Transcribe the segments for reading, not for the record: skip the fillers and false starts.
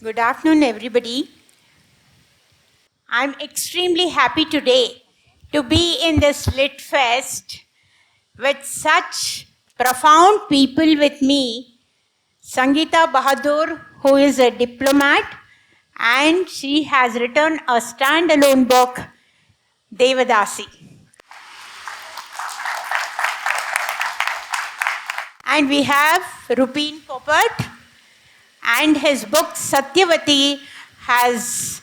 Good afternoon, everybody. I'm extremely happy today to be in this Lit Fest with such profound people with me. Sangeeta Bahadur, who is a diplomat, and she has written a standalone book, Devadasi. And we have Rupeen Popat, and his book Satyavati has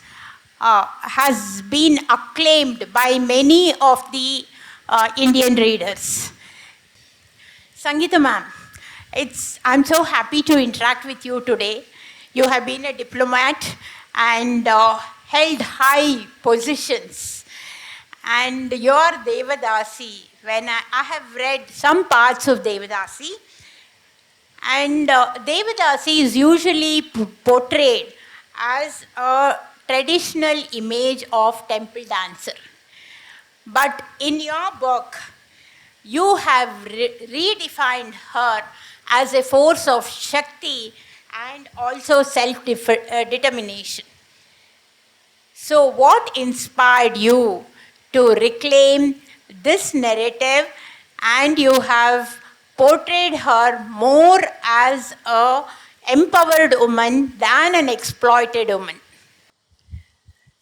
been acclaimed by many of the Indian readers. Sangeeta ma'am, I'm so happy to interact with you today. You have been a diplomat and held high positions. And your Devadasi, when I have read some parts of Devadasi, and Devadasi is usually portrayed as a traditional image of temple dancer. But in your book, you have redefined her as a force of Shakti and also self-determination. So what inspired you to reclaim this narrative, and you have portrayed her more as an empowered woman than an exploited woman?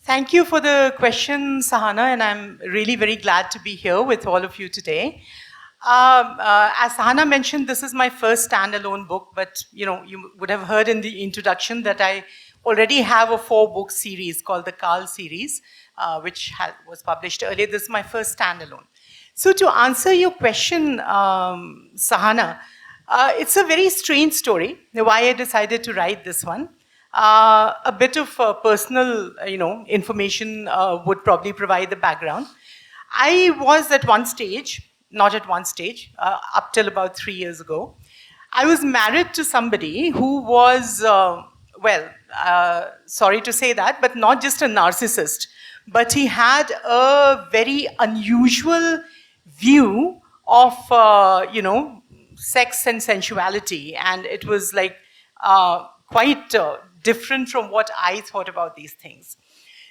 Thank you for the question, Sahana, and I'm really very glad to be here with all of you today. As Sahana mentioned, this is my first standalone book, but you would have heard in the introduction that I already have a 4-book series called the Kal series, which was published earlier. This is my first standalone. So to answer your question, Sahana, it's a very strange story, why I decided to write this one. A bit of personal, information would probably provide the background. I was at one stage, not at one stage, up till about 3 years ago, I was married to somebody who was, sorry to say that, but not just a narcissist, but he had a very unusual view of, sex and sensuality, and it was like quite different from what I thought about these things.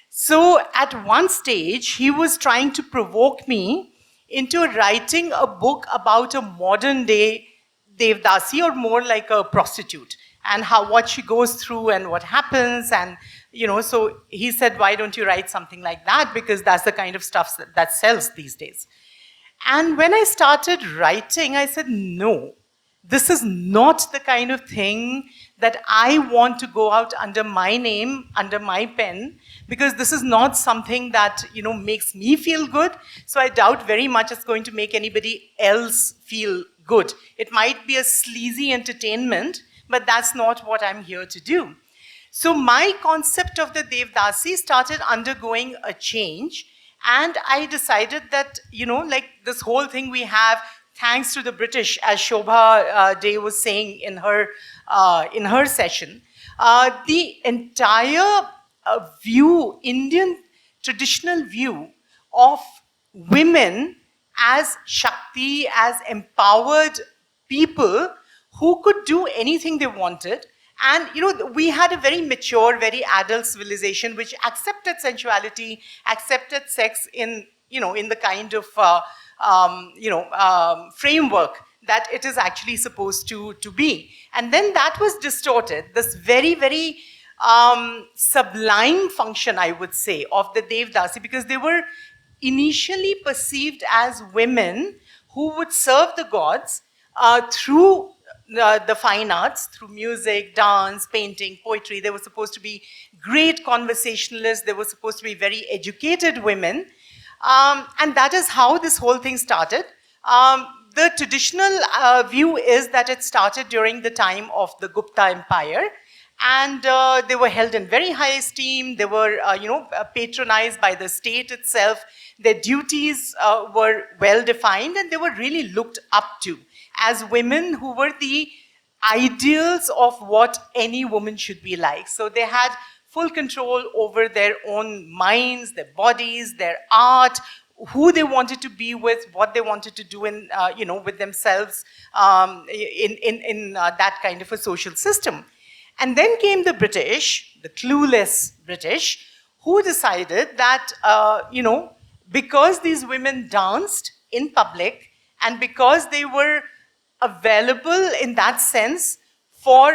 So at one stage, he was trying to provoke me into writing a book about a modern day Devdasi, or more like a prostitute, and what she goes through and what happens. And so he said, why don't you write something like that, because that's the kind of stuff that sells these days. And when I started writing, I said, no, this is not the kind of thing that I want to go out under my name, under my pen, because this is not something that makes me feel good. So I doubt very much it's going to make anybody else feel good. It might be a sleazy entertainment, but that's not what I'm here to do. So my concept of the Devdasi started undergoing a change, and I decided that, like this whole thing we have, thanks to the British, as Shobha Day was saying in her session, the entire Indian traditional view of women as Shakti, as empowered people who could do anything they wanted. And we had a very mature, very adult civilization which accepted sensuality, accepted sex in the kind of framework that it is actually supposed to be. And then that was distorted. This very, very sublime function, I would say, of the Devdasi, because they were initially perceived as women who would serve the gods through the fine arts, through music, dance, painting, poetry. They were supposed to be great conversationalists. They were supposed to be very educated women. And that is how this whole thing started. The traditional view is that it started during the time of the Gupta Empire, and they were held in very high esteem. They were, patronized by the state itself. Their duties were well defined, and they were really looked up to as women who were the ideals of what any woman should be like. So they had full control over their own minds, their bodies, their art, who they wanted to be with, what they wanted to do in, with themselves in that kind of a social system. And then came the British, the clueless British, who decided that, because these women danced in public and because they were available in that sense for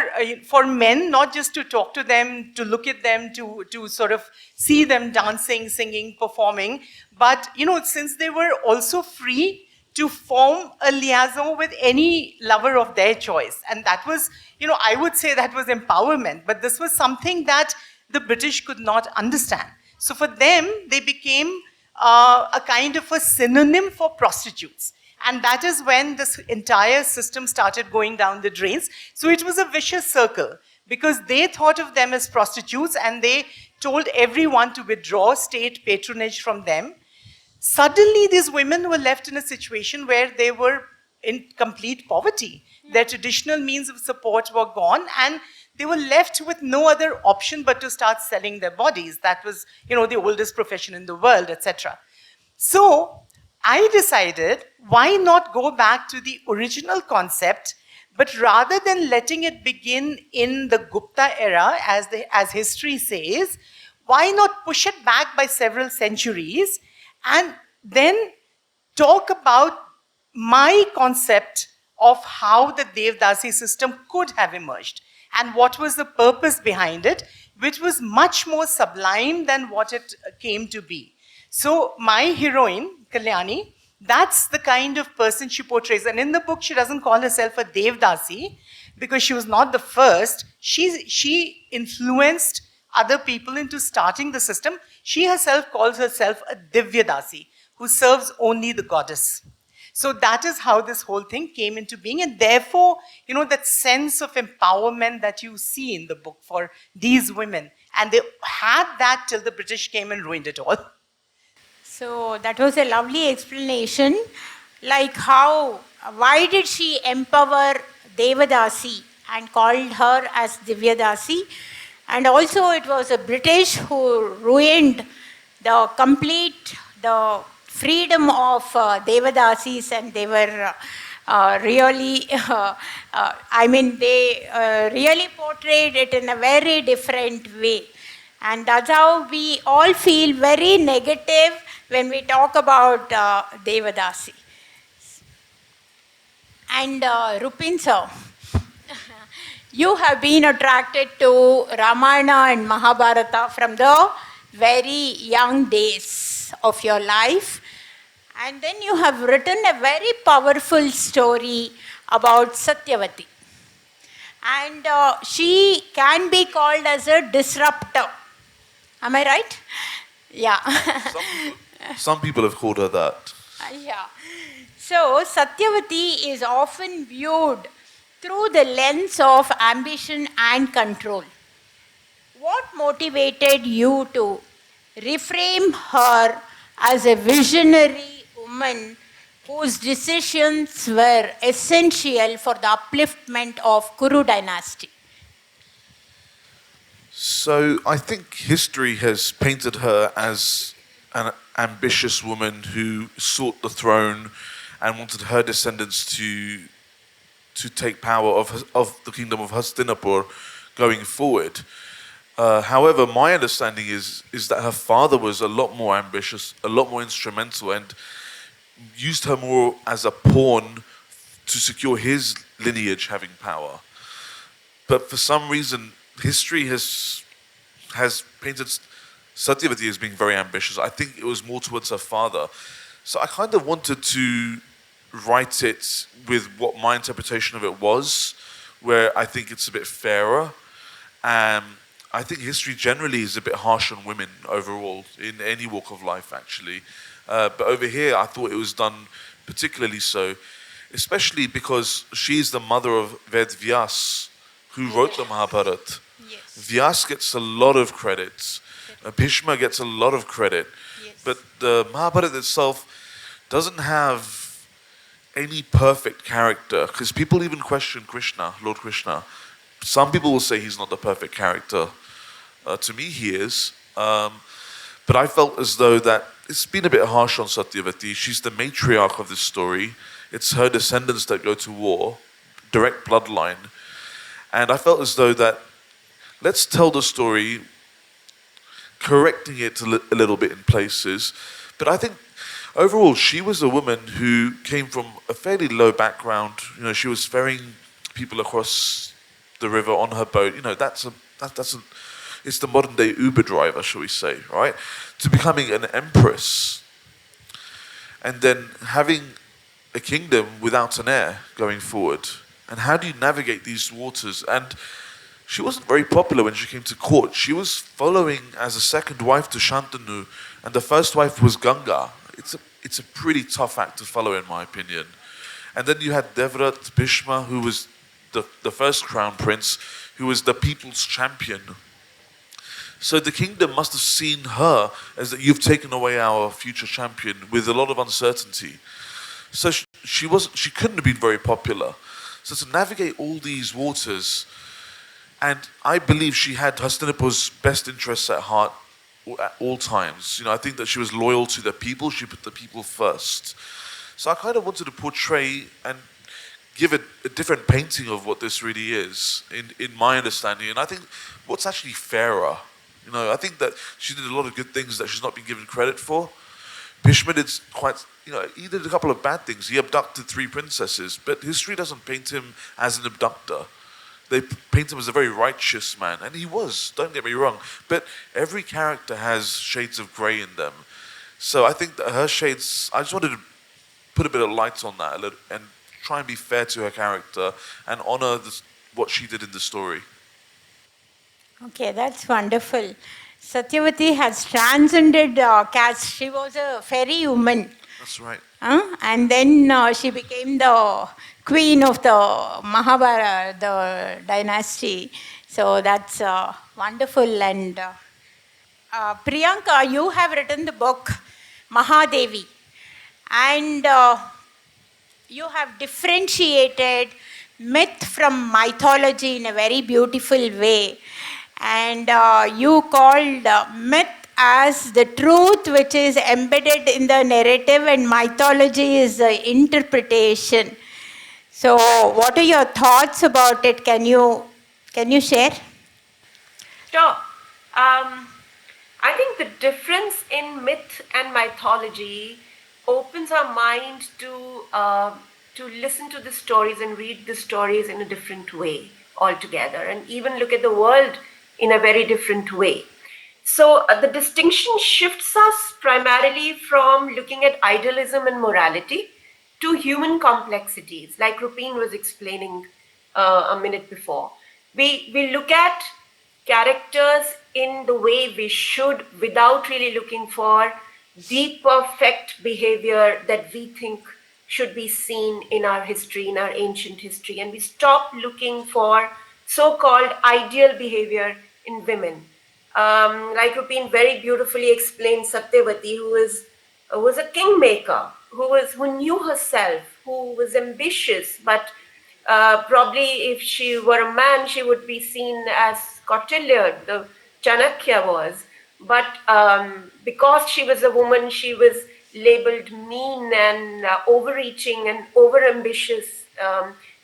men, not just to talk to them, to look at them, to sort of see them dancing, singing, performing, but since they were also free to form a liaison with any lover of their choice. And that was, I would say that was empowerment, but this was something that the British could not understand. So for them, they became a kind of a synonym for prostitutes. And that is when this entire system started going down the drains. So it was a vicious circle because they thought of them as prostitutes and they told everyone to withdraw state patronage from them. Suddenly, these women were left in a situation where they were in complete poverty. Their traditional means of support were gone, and they were left with no other option but to start selling their bodies. That was, the oldest profession in the world, etc. So I decided, why not go back to the original concept, but rather than letting it begin in the Gupta era, as history says, why not push it back by several centuries and then talk about my concept of how the Devdasi system could have emerged and what was the purpose behind it, which was much more sublime than what it came to be. So my heroine, Kalyani, that's the kind of person she portrays. And in the book, she doesn't call herself a Devdasi because she was not the first. She influenced other people into starting the system. She herself calls herself a Divyadasi, who serves only the goddess. So that is how this whole thing came into being. And therefore, that sense of empowerment that you see in the book for these women. And they had that till the British came and ruined it all. So that was a lovely explanation. Like why did she empower Devadasi and called her as Divyadasi? And also it was the British who ruined the freedom of Devadasis, and they were really, they really portrayed it in a very different way. And that's how we all feel very negative when we talk about Devadasi. And Rupeen sir, you have been attracted to Ramayana and Mahabharata from the very young days of your life. And then you have written a very powerful story about Satyavati. And she can be called as a disruptor. Am I right? Yeah. Some people have called her that. Yeah. So Satyavati is often viewed through the lens of ambition and control. What motivated you to reframe her as a visionary woman whose decisions were essential for the upliftment of Kuru dynasty? So I think history has painted her as an ambitious woman who sought the throne and wanted her descendants to take power of the kingdom of Hastinapur going forward. However, my understanding is that her father was a lot more ambitious, a lot more instrumental, and used her more as a pawn to secure his lineage having power. But for some reason, history has painted Satyavati as being very ambitious. I think it was more towards her father. So I kind of wanted to write it with what my interpretation of it was, where I think it's a bit fairer. I think history generally is a bit harsh on women overall, in any walk of life, actually. But over here, I thought it was done particularly so, especially because she's the mother of Ved Vyas, who wrote the Mahabharata. Yes. Vyas gets a lot of credit. Bhishma gets a lot of credit. Yes. But the Mahabharata itself doesn't have any perfect character, because people even question Krishna, Lord Krishna. Some people will say he's not the perfect character. To me, he is. But I felt as though that it's been a bit harsh on Satyavati. She's the matriarch of this story. It's her descendants that go to war, direct bloodline. And I felt as though that let's tell the story, correcting it a little bit in places. But I think overall, she was a woman who came from a fairly low background. You know, she was ferrying people across the river on her boat. You know, it's the modern day Uber driver, shall we say, right? To becoming an empress, and then having a kingdom without an heir going forward. And how do you navigate these waters? And she wasn't very popular when she came to court. She was following as a second wife to Shantanu, and the first wife was Ganga. It's a pretty tough act to follow, in my opinion. And then you had Devrat Bhishma, who was the first crown prince, who was the people's champion. So the kingdom must have seen her as that you've taken away our future champion with a lot of uncertainty. So she couldn't have been very popular. So to navigate all these waters, and I believe she had Hastinapur's best interests at heart at all times. You know, I think that she was loyal to the people. She put the people first. So I kind of wanted to portray and give a different painting of what this really is, in my understanding. And I think what's actually fairer. You know, I think that she did a lot of good things that she's not been given credit for. Bhishma did he did a couple of bad things. He abducted 3 princesses, but history doesn't paint him as an abductor. They paint him as a very righteous man, and he was, don't get me wrong, but every character has shades of grey in them. So I think that her shades, I just wanted to put a bit of light on that and try and be fair to her character and honour what she did in the story. Okay, that's wonderful. Satyavati has transcended caste. She was a fairy woman. That's right. And then she became the queen of the Mahabharata, the dynasty. So that's wonderful. And Priyanka, you have written the book Mahadevi. And you have differentiated myth from mythology in a very beautiful way. And you called myth as the truth which is embedded in the narrative, and mythology is the interpretation. So what are your thoughts about it? Can you share? Sure. I think the difference in myth and mythology opens our mind to listen to the stories and read the stories in a different way altogether, and even look at the world in a very different way. So the distinction shifts us primarily from looking at idealism and morality to human complexities, like Rupeen was explaining a minute before. We look at characters in the way we should, without really looking for the perfect behavior that we think should be seen in our history, in our ancient history. And we stop looking for so-called ideal behavior in women. Like Rupeen very beautifully explained, Satyavati, who was a kingmaker, who knew herself, who was ambitious, but probably if she were a man, she would be seen as Kautilya, the Chanakya was. But because she was a woman, she was labeled mean and overreaching and overambitious,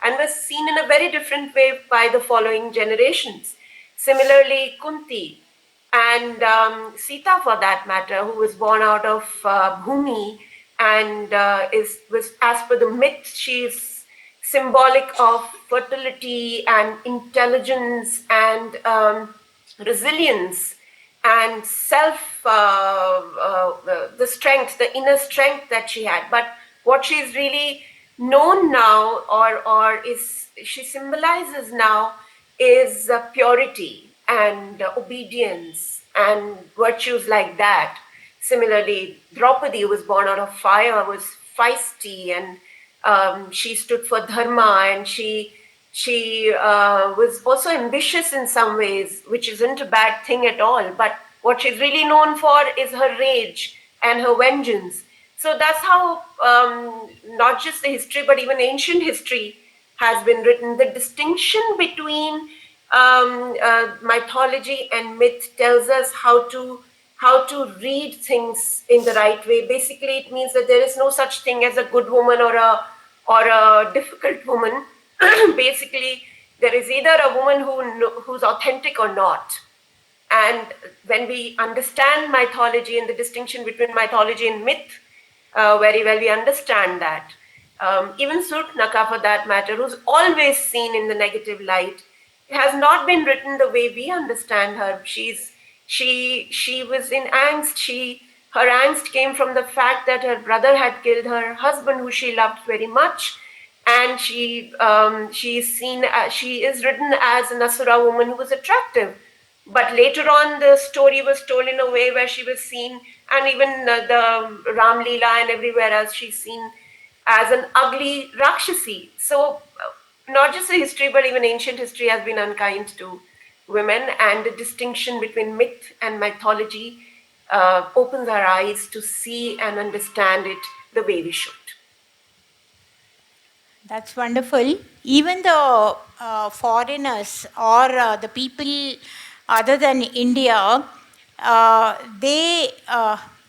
and was seen in a very different way by the following generations. Similarly, Kunti and Sita, for that matter, who was born out of Bhumi and was, as per the myth, she's symbolic of fertility and intelligence and resilience and the strength, the inner strength that she had. But what she's really known now, or she symbolizes now, is purity and obedience and virtues like that. Similarly, Draupadi, who was born out of fire, was feisty, and she stood for dharma, and she was also ambitious in some ways, which isn't a bad thing at all. But what she's really known for is her rage and her vengeance. So that's how not just the history, but even ancient history has been written. The distinction between mythology and myth tells us how to read things in the right way. Basically, it means that there is no such thing as a good woman or a difficult woman. Basically, There is either a woman who's authentic or not. And when we understand mythology and the distinction between mythology and myth very well, we understand that. Even Surpnaka, for that matter, who's always seen in the negative light, has not been written the way we understand her. She was in angst. Her angst came from the fact that her brother had killed her husband, who she loved very much, and she is written as an Asura woman who was attractive. But later on, the story was told in a way where she was seen, and even the Ram Leela and everywhere else, she's seen as an ugly Rakshasi. So, not just the history, but even ancient history has been unkind to women, and the distinction between myth and mythology opens our eyes to see and understand it the way we should. That's wonderful. Even the foreigners or the people other than India,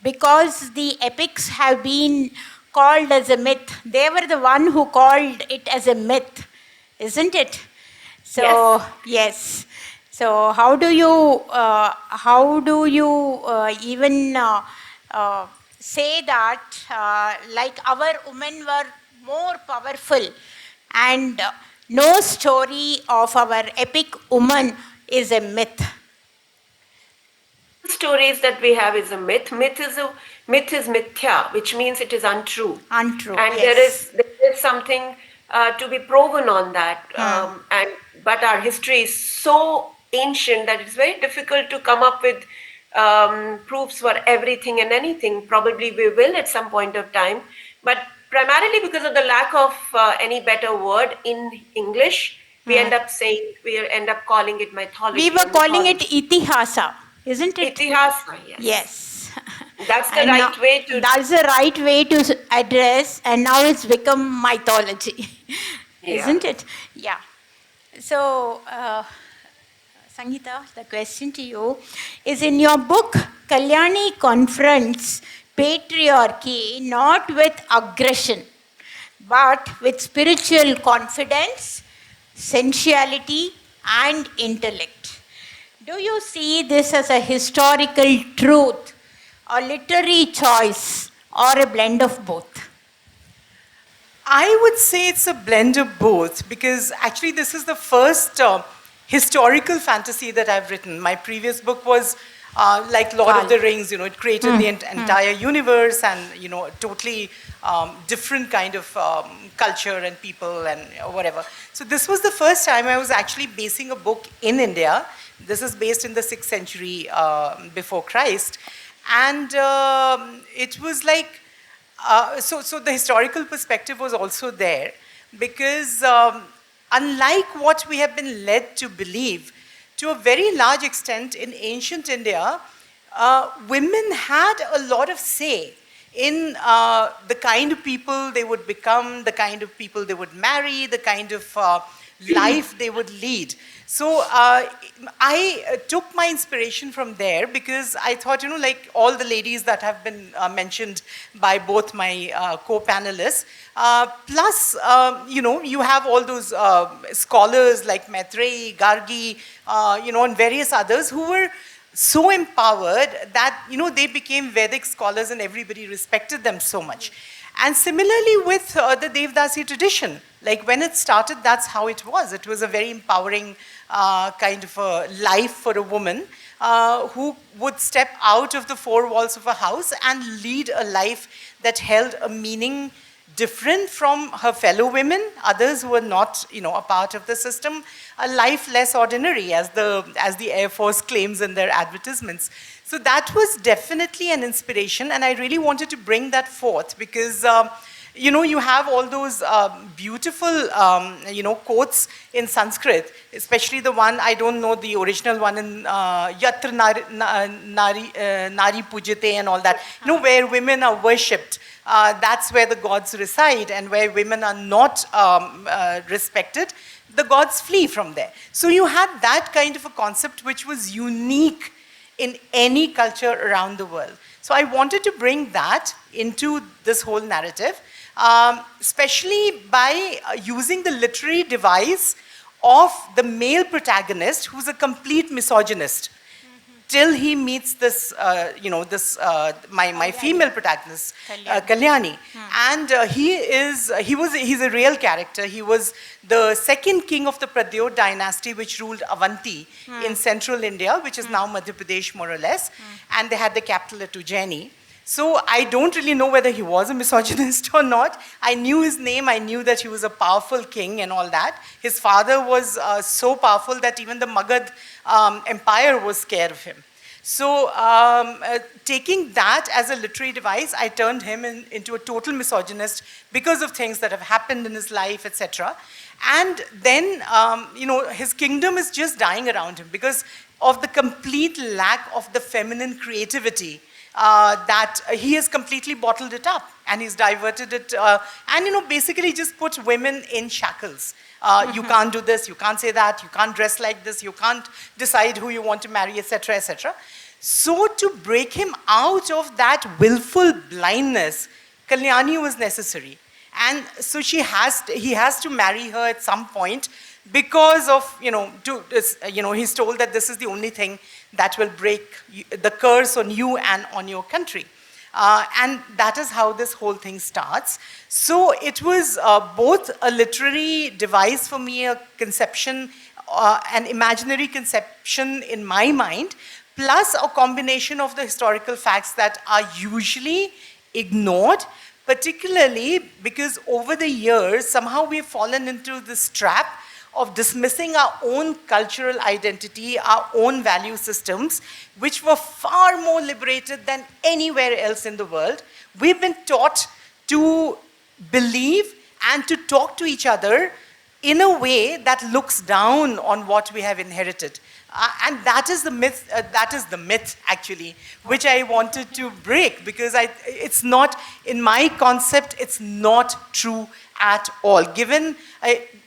because the epics have been called as a myth, they were the one who called it as a myth, isn't it? So, yes. So, how do you even say that like our women were more powerful, and no story of our epic woman is a myth? Stories that we have is a myth. Myth is mithya, which means it is untrue. Untrue. And yes. there is something to be proven on that. But our history is so ancient that it's very difficult to come up with proofs for everything and anything. Probably we will at some point of time, but primarily because of the lack of any better word in English, we end up calling it mythology. We were calling it itihasa, isn't it? Itihasa, yes. Yes. That's the right way to. That's the right way to address, and now it's become mythology, isn't it? Yeah. So, Sangeeta, the question to you is, in your book, Kalyani confronts patriarchy not with aggression, but with spiritual confidence, sensuality, and intellect. Do you see this as a historical truth, a literary choice, or a blend of both? I would say it's a blend of both, because actually this is the first historical fantasy that I've written. My previous book was like Lord of the Rings, it created the entire universe and, a totally different kind of culture and people and whatever. So this was the first time I was actually basing a book in India. This is based in the 6th century before Christ. And it was like, so the historical perspective was also there, because unlike what we have been led to believe, to a very large extent in ancient India, women had a lot of say in the kind of people they would become, the kind of people they would marry, the kind of life they would lead. So I took my inspiration from there, because I thought, like all the ladies that have been mentioned by both my co-panelists, plus, you have all those scholars like Maitreyi, Gargi, and various others who were so empowered that, they became Vedic scholars and everybody respected them so much. And similarly with the Devdasi tradition, like when it started, that's how it was. It was a very empowering kind of a life for a woman who would step out of the four walls of a house and lead a life that held a meaning different from her fellow women, others who were not, a part of the system, a life less ordinary, as the Air Force claims in their advertisements. So that was definitely an inspiration, and I really wanted to bring that forth, because you have all those beautiful, quotes in Sanskrit, especially the one, I don't know the original one, in Yatra Nari Pujate and all that, where women are worshipped. That's where the gods reside, and where women are not respected, the gods flee from there. So you had that kind of a concept which was unique in any culture around the world. So I wanted to bring that into this whole narrative, especially by using the literary device of the male protagonist who's a complete misogynist till he meets this, my female protagonist, Kalyani. And he's a real character. He was the second king of the Pradyot dynasty, which ruled Avanti in central India, which is now Madhya Pradesh, more or less. And they had the capital at Ujjaini. So I don't really know whether he was a misogynist or not. I knew his name. I knew that he was a powerful king and all that. His father was so powerful that even the Magad empire was scared of him. So taking that as a literary device, I turned him into a total misogynist because of things that have happened in his life, etc. And then, his kingdom is just dying around him because of the complete lack of the feminine creativity that he has completely bottled it up, and he's diverted it, and basically just put women in shackles. You can't do this, you can't say that, you can't dress like this, you can't decide who you want to marry, etc., etc. So to break him out of that willful blindness, Kalyani was necessary. And so he has to marry her at some point because of, he's told that this is the only thing that will break the curse on you and on your country. And that is how this whole thing starts. So it was both a literary device for me, a conception, an imaginary conception in my mind, plus a combination of the historical facts that are usually ignored, particularly because over the years, somehow we've fallen into this trap of dismissing our own cultural identity, our own value systems, which were far more liberated than anywhere else in the world. We've been taught to believe and to talk to each other in a way that looks down on what we have inherited. And that is the myth, actually, which I wanted to break, because it's not, in my concept, it's not true at all.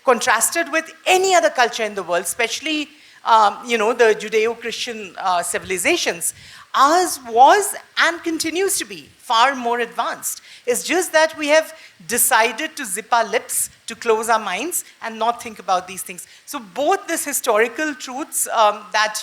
Contrasted with any other culture in the world, especially, the Judeo-Christian civilizations, ours was and continues to be far more advanced. It's just that we have decided to zip our lips, to close our minds, and not think about these things. So both these historical truths that,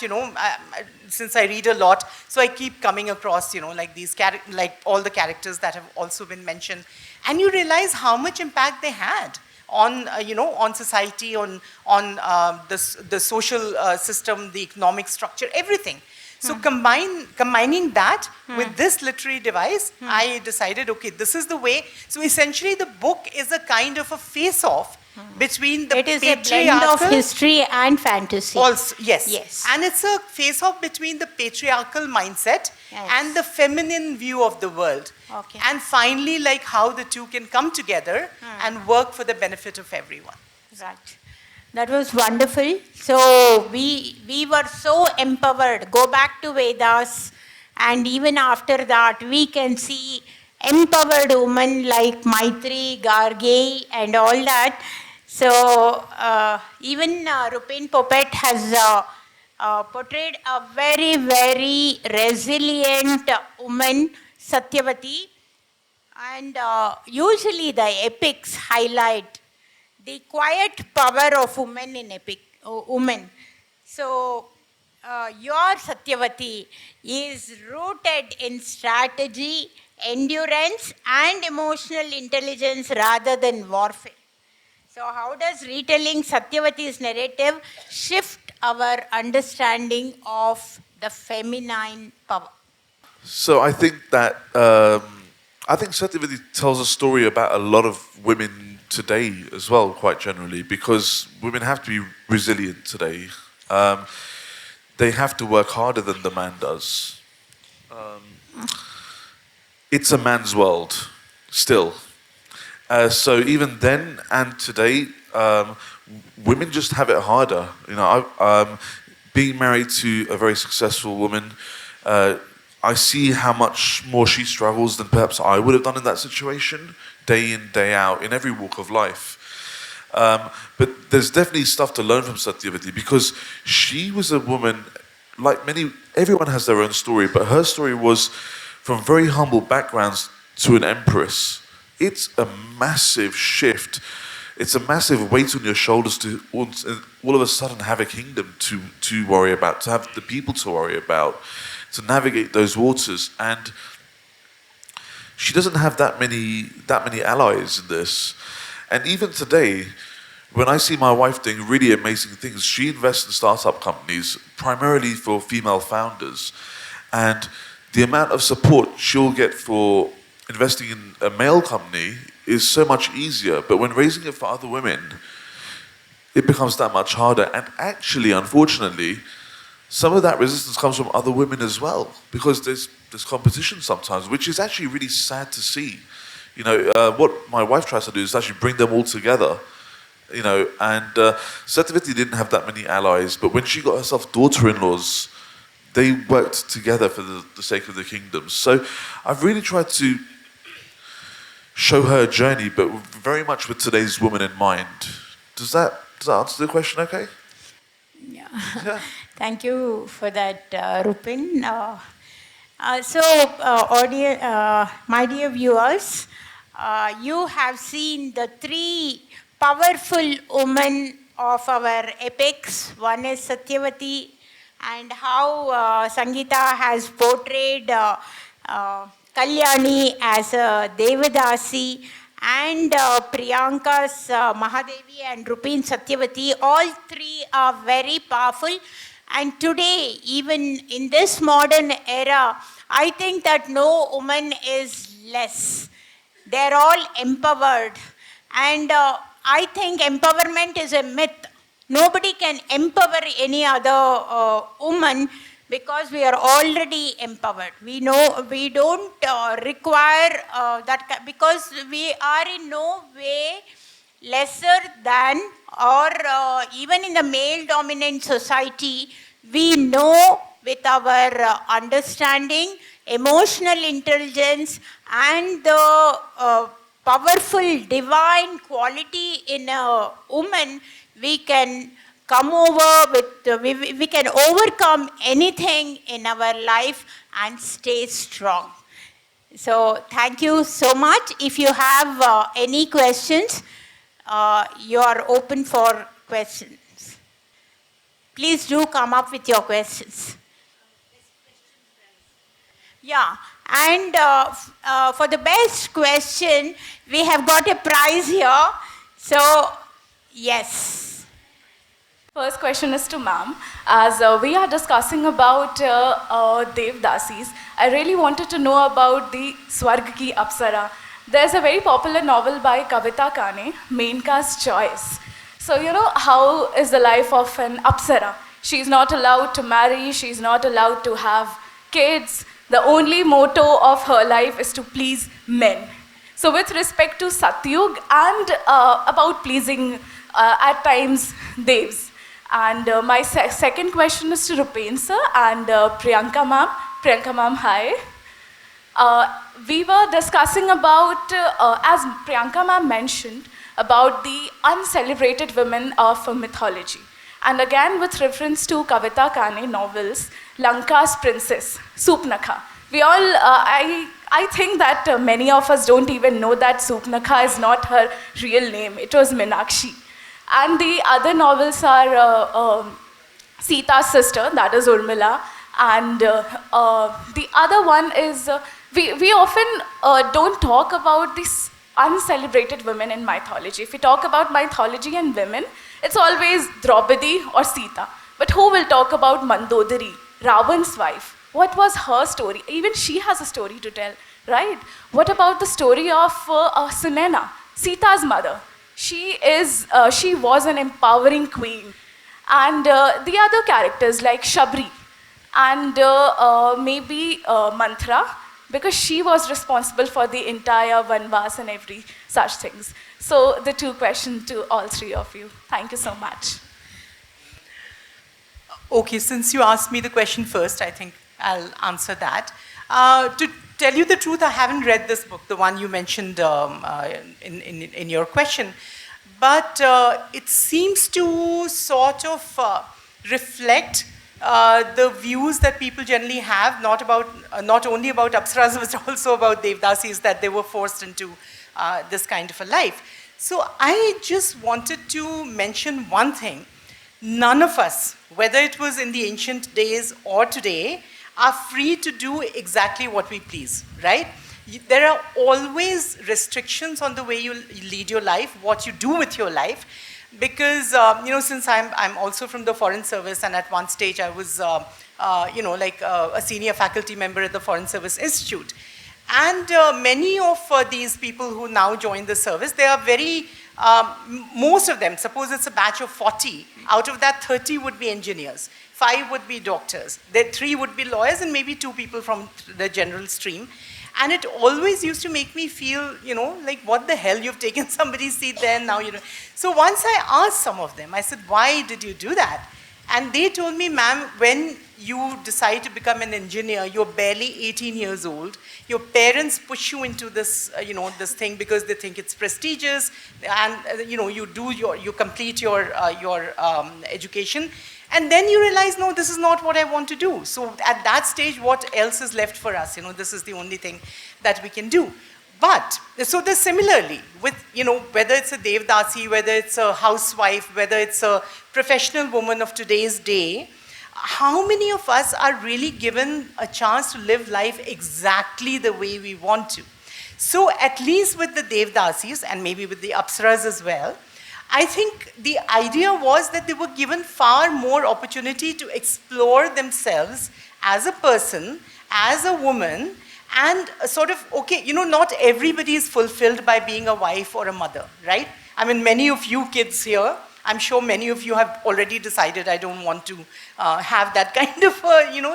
since I read a lot, so I keep coming across, like these like all the characters that have also been mentioned, and you realize how much impact they had on, on society, on the social system, the economic structure, everything. So combining that with this literary device, I decided, okay, this is the way. So essentially the book is a kind of a face-off between the patriarchal... It is a blend of history and fantasy. Also, yes. Yes. And it's a face-off between the patriarchal mindset and the feminine view of the world. Okay. And finally, like how the two can come together and work for the benefit of everyone. Right. That was wonderful. So we were so empowered. Go back to Vedas, and even after that, we can see empowered women like Maitri, Garge, and all that. So even Rupeen Popat has portrayed a very, very resilient woman, Satyavati. And usually the epics highlight the quiet power of women in women. So your Satyavati is rooted in strategy, endurance, and emotional intelligence rather than warfare. So how does retelling Satyavati's narrative shift our understanding of the feminine power? So I think that Satyavati tells a story about a lot of women today as well, quite generally, because women have to be resilient today. They have to work harder than the man does. It's a man's world, still. So even then and today, women just have it harder. Being married to a very successful woman, I see how much more she struggles than perhaps I would have done in that situation, day in, day out, in every walk of life. But there's definitely stuff to learn from Satyavati, because she was a woman, like everyone has their own story, but her story was from very humble backgrounds to an empress. It's a massive shift. it's a massive weight on your shoulders to all of a sudden have a kingdom to worry about, to have the people to worry about, to navigate those waters. And she doesn't have that many allies in this. And even today, when I see my wife doing really amazing things, she invests in startup companies primarily for female founders. And the amount of support she'll get for investing in a male company is so much easier. But when raising it for other women, it becomes that much harder. And actually, unfortunately, some of that resistance comes from other women as well, because there's competition sometimes, which is actually really sad to see. You know, what my wife tries to do is actually bring them all together. You know, and Satyavati didn't have that many allies, but when she got herself daughter-in-laws, they worked together for the sake of the kingdom. So I've really tried to show her journey, but very much with today's woman in mind. Does that answer the question okay? Yeah. Thank you for that, Rupeen. My dear viewers, you have seen the three powerful women of our epics. One is Satyavati, and how Sangeeta has portrayed Kalyani as a Devadasi, and Priyanka's Mahadevi and Rupeen Satyavati. All three are very powerful. And today, even in this modern era, I think that no woman is less. They're all empowered. And I think empowerment is a myth. Nobody can empower any other woman, because we are already empowered. We know we don't require that, because we are in no way lesser than, or even in the male-dominant society, we know with our understanding, emotional intelligence, and the powerful divine quality in a woman, we can come over with, we can overcome anything in our life and stay strong. So thank you so much. If you have any questions, you are open for questions. Please do come up with your questions. Yeah, and for the best question, we have got a prize here. So, yes. First question is to ma'am. As we are discussing about Devdasis, I really wanted to know about the Swarg Ki Apsara. There's a very popular novel by Kavita Kane, Menka's Choice. So, you know, how is the life of an Apsara? She's not allowed to marry, she's not allowed to have kids. The only motto of her life is to please men. So with respect to Satyug and about pleasing at times Devs. And my second question is to Rupeen sir and Priyanka ma'am. Priyanka ma'am, hi. We were discussing about, as Priyanka ma'am mentioned, about the uncelebrated women of mythology. And again, with reference to Kavita Kane novels, Lanka's Princess, Supnakha. We all, I think that many of us don't even know that Supnakha is not her real name. It was Meenakshi. And the other novels are Sita's sister, that is Urmila. And the other one is, we often don't talk about these uncelebrated women in mythology. If we talk about mythology and women, it's always Draupadi or Sita. But who will talk about Mandodari, Ravan's wife? What was her story? Even she has a story to tell, right? What about the story of Sunena, Sita's mother? She was an empowering queen. And the other characters like Shabri and maybe Mantra, because she was responsible for the entire Vanvas and every such things. So the two questions to all three of you. Thank you so much. Okay, since you asked me the question first, I think I'll answer that. To tell you the truth, I haven't read this book, the one you mentioned in your question. But it seems to sort of reflect the views that people generally have, not only about Apsaras, but also about Devdasis, that they were forced into this kind of a life. So I just wanted to mention one thing. None of us, whether it was in the ancient days or today, are free to do exactly what we please, right? There are always restrictions on the way you lead your life, what you do with your life, because since I'm also from the Foreign Service, and at one stage I was a senior faculty member at the Foreign Service Institute. And many of these people who now join the service, they are very, most of them, suppose it's a batch of 40, out of that 30 would be engineers, 5 would be doctors, 3 would be lawyers, and maybe 2 people from the general stream. And it always used to make me feel, like, what the hell, you've taken somebody's seat there and now, So once I asked some of them, I said, why did you do that? And they told me, ma'am, when you decide to become an engineer, you're barely 18 years old. Your parents push you into this, this thing because they think it's prestigious, and you complete your education, and then you realize, no, this is not what I want to do. So at that stage, what else is left for us? This is the only thing that we can do. But, so there's similarly, with, whether it's a Devdasi, whether it's a housewife, whether it's a professional woman of today's day, how many of us are really given a chance to live life exactly the way we want to? So at least with the Devdasis, and maybe with the Apsaras as well, I think the idea was that they were given far more opportunity to explore themselves as a person, as a woman, and sort of, okay, not everybody is fulfilled by being a wife or a mother, right? I mean, many of you kids here, I'm sure many of you have already decided, I don't want to have that kind of,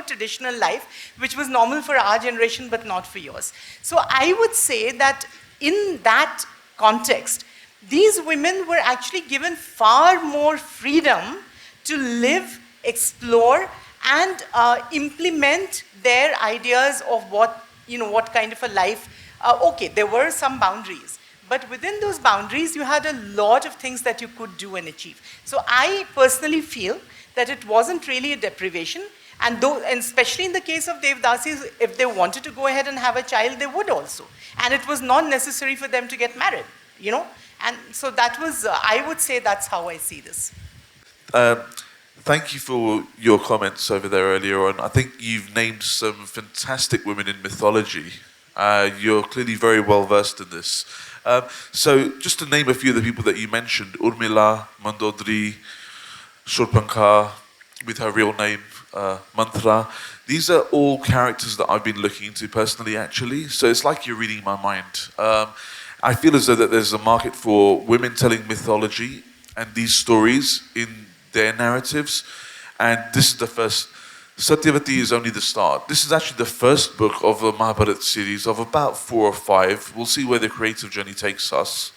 traditional life, which was normal for our generation, but not for yours. So I would say that in that context, these women were actually given far more freedom to live, explore, and implement their ideas of what kind of a life. Okay, there were some boundaries, but within those boundaries, you had a lot of things that you could do and achieve. So I personally feel that it wasn't really a deprivation, and especially in the case of Devdasis, if they wanted to go ahead and have a child, they would also. And it was not necessary for them to get married, And so that was, I would say that's how I see this. Thank you for your comments over there earlier on. I think you've named some fantastic women in mythology. You're clearly very well versed in this. So just to name a few of the people that you mentioned, Urmila, Mandodari, Shurpankhar, with her real name, Mantra. These are all characters that I've been looking into personally, actually. So it's like you're reading my mind. I feel as though that there's a market for women telling mythology and these stories in their narratives. And this is the first. Satyavati is only the start. This is actually the first book of a Mahabharata series of about 4 or 5. We'll see where the creative journey takes us.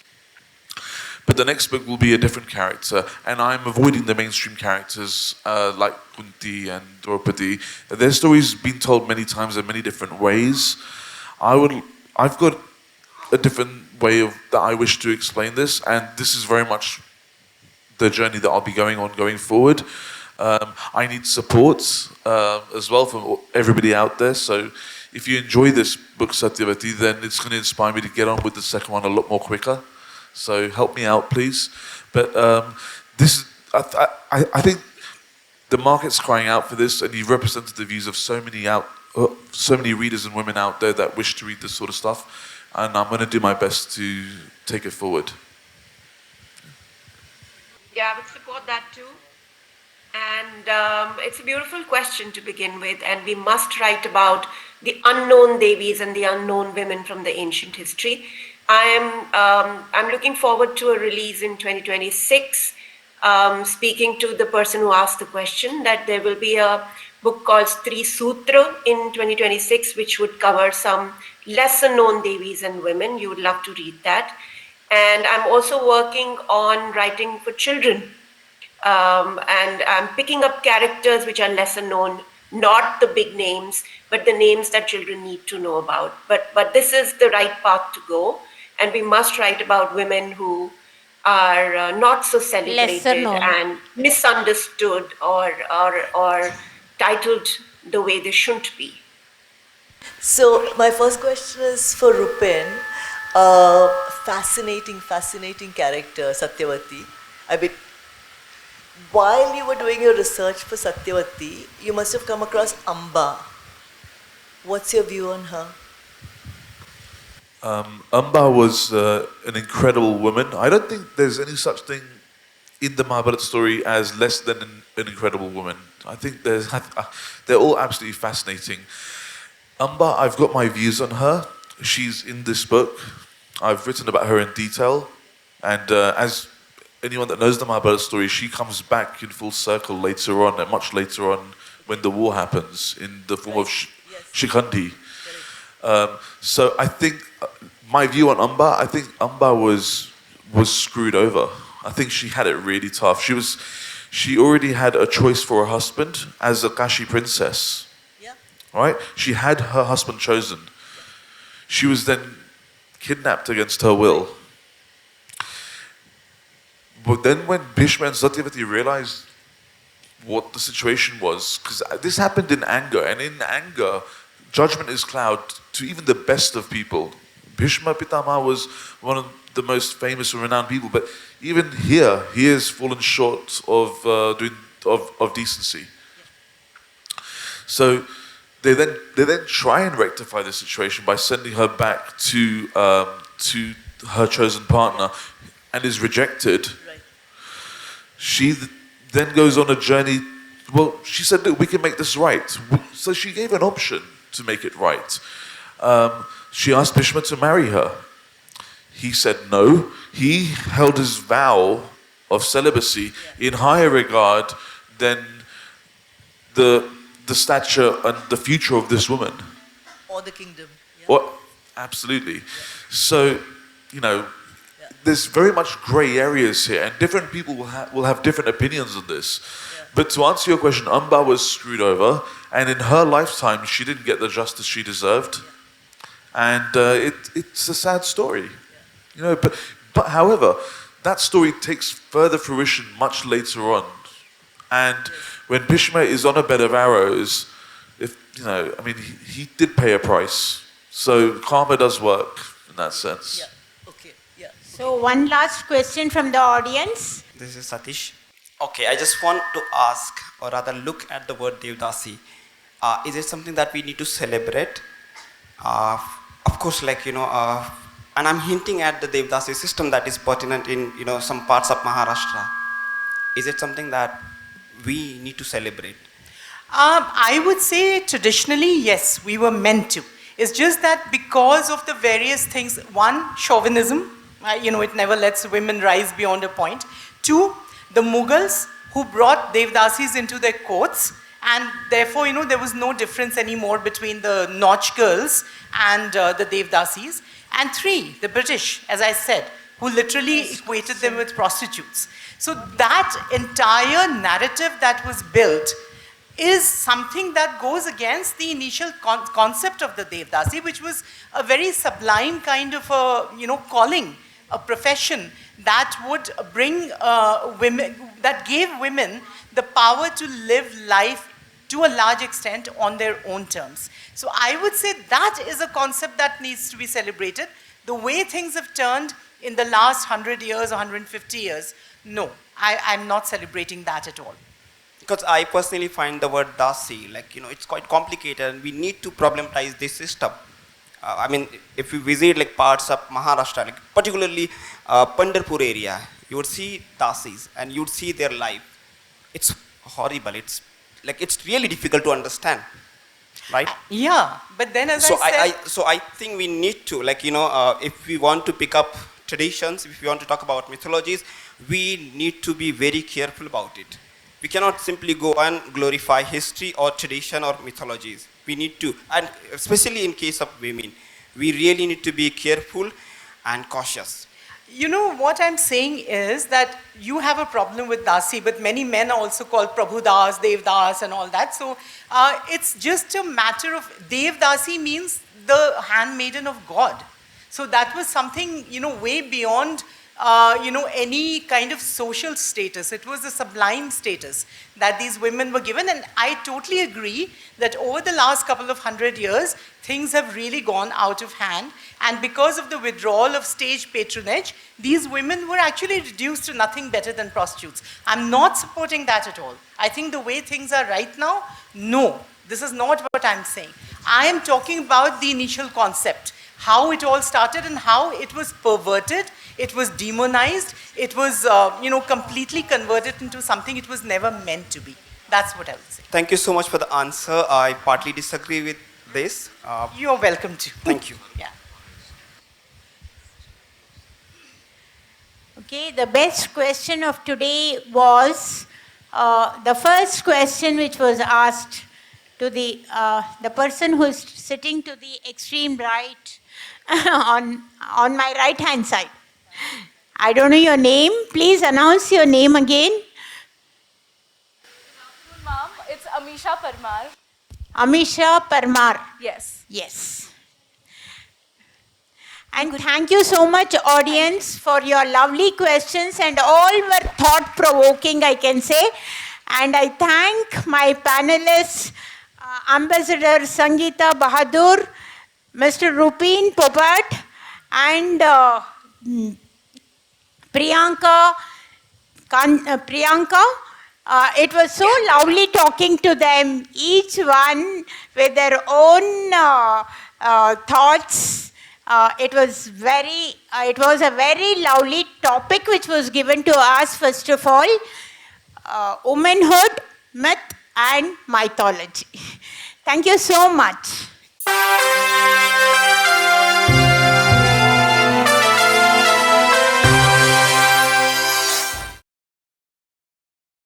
But the next book will be a different character, and I'm avoiding the mainstream characters like Kunti and Draupadi. Their stories been told many times in many different ways. I've got a different way that I wish to explain this, and this is very much the journey that I'll be going on going forward. I need support as well from everybody out there. So if you enjoy this book, Satyavati, then it's going to inspire me to get on with the second one a lot more quicker. So help me out, please. But I think the market's crying out for this, and you've represented the views of so many readers and women out there that wish to read this sort of stuff. And I'm going to do my best to take it forward. Yeah, I would support that too. And it's a beautiful question to begin with, and we must write about the unknown Devis and the unknown women from the ancient history. I'm looking forward to a release in 2026, speaking to the person who asked the question, that there will be a book called Stri Sutra in 2026, which would cover some lesser known Devis and women. You would love to read that. And I'm also working on writing for children. And I'm picking up characters which are lesser known, not the big names, but the names that children need to know about. But this is the right path to go. And we must write about women who are not so celebrated and misunderstood or titled the way they shouldn't be. So my first question is for Rupeen. fascinating character, Satyavati. I mean, while you were doing your research for Satyavati, you must have come across Amba. What's your view on her? Amba was an incredible woman. I don't think there's any such thing in the Mahabharata story as less than an incredible woman. I think they're all absolutely fascinating. Amba, I've got my views on her. She's in this book. I've written about her in detail. And as anyone that knows the Mahabharata story, she comes back in full circle later on, and much later on when the war happens, in the form of Shikhandi. So I think my view on Amba, I think Amba was screwed over. I think she had it really tough. She already had a choice for her husband as a Kashi princess. Yeah. Right? She had her husband chosen. She was then kidnapped against her will. But then when Bhishma and Satyavati realized what the situation was, because this happened in anger, and in anger, judgment is cloud to even the best of people. Bhishma Pitama was one of the most famous and renowned people, but even here, he has fallen short of decency. So they then try and rectify the situation by sending her back to her chosen partner, and is rejected. Right. She then goes on a journey. Well, she said, "Look, we can make this right." So she gave an option to make it right. She asked Bhishma to marry her. He said no. He held his vow of celibacy in higher regard than the stature and the future of this woman. Or the kingdom. Yeah. What? Absolutely. So, there's very much grey areas here, and different people will have different opinions on this. Yeah. But to answer your question, Amba was screwed over, and in her lifetime, she didn't get the justice she deserved. And it's a sad story. But however, that story takes further fruition much later on. And when Bhishma is on a bed of arrows, he did pay a price. So karma does work in that sense. Yeah. Okay. Yeah. So one last question from the audience. This is Satish. Okay, I just want to ask, or rather look at the word Devdasi. Is it something that we need to celebrate? Of course, and I'm hinting at the Devdasi system that is pertinent in, some parts of Maharashtra. Is it something that we need to celebrate? I would say traditionally, yes, we were meant to. It's just that because of the various things, one, chauvinism, it never lets women rise beyond a point. Two, the Mughals who brought Devdasis into their courts, and therefore, there was no difference anymore between the Nautch girls and the Devdasis. And three, the British, as I said, who literally equated them with prostitutes. So that entire narrative that was built is something that goes against the initial concept of the Devdasi, which was a very sublime kind of a, calling, a profession that would bring women, that gave women the power to live life to a large extent on their own terms. So I would say that is a concept that needs to be celebrated. The way things have turned in the last 100 years or 150 years, no, I'm not celebrating that at all. Because I personally find the word Dasi, it's quite complicated, and we need to problematize this system. If you visit parts of Maharashtra, particularly Pandharpur area, you would see Dasis and you would see their life. It's horrible. It's really difficult to understand, right? Yeah, but then as I said... I think we need to, if we want to pick up traditions, if we want to talk about mythologies, we need to be very careful about it. We cannot simply go and glorify history or tradition or mythologies. We need to, and especially in case of women, we really need to be careful and cautious. What I'm saying is that you have a problem with Dasi, but many men are also called Prabhu Das, Dev Das and all that. So it's just a matter of, Dev Dasi means the handmaiden of God. So that was something, way beyond any kind of social status. It was a sublime status that these women were given. And I totally agree that over the last couple of 100 years, things have really gone out of hand. And because of the withdrawal of stage patronage, these women were actually reduced to nothing better than prostitutes. I'm not supporting that at all. I think the way things are right now, no. This is not what I'm saying. I am talking about the initial concept, how it all started and how it was perverted, it was demonized, it was, completely converted into something it was never meant to be. That's what I would say. Thank you so much for the answer. I partly disagree with this. You're welcome to. Thank you. Yeah. Okay, the best question of today was the first question which was asked to the person who is sitting to the extreme right on my right hand side. I don't know your name. Please announce your name again. Ma'am, it's Amisha Parmar. Amisha Parmar. Yes. Yes. And thank you so much, audience, for your lovely questions, and all were thought-provoking, I can say. And I thank my panelists, Ambassador Sangeeta, Bahadur, Mr. Rupeen, Popat, and Priyanka. It was so lovely talking to them, each one with their own thoughts. It was a very lovely topic which was given to us, first of all, womanhood, myth and mythology. Thank you so much.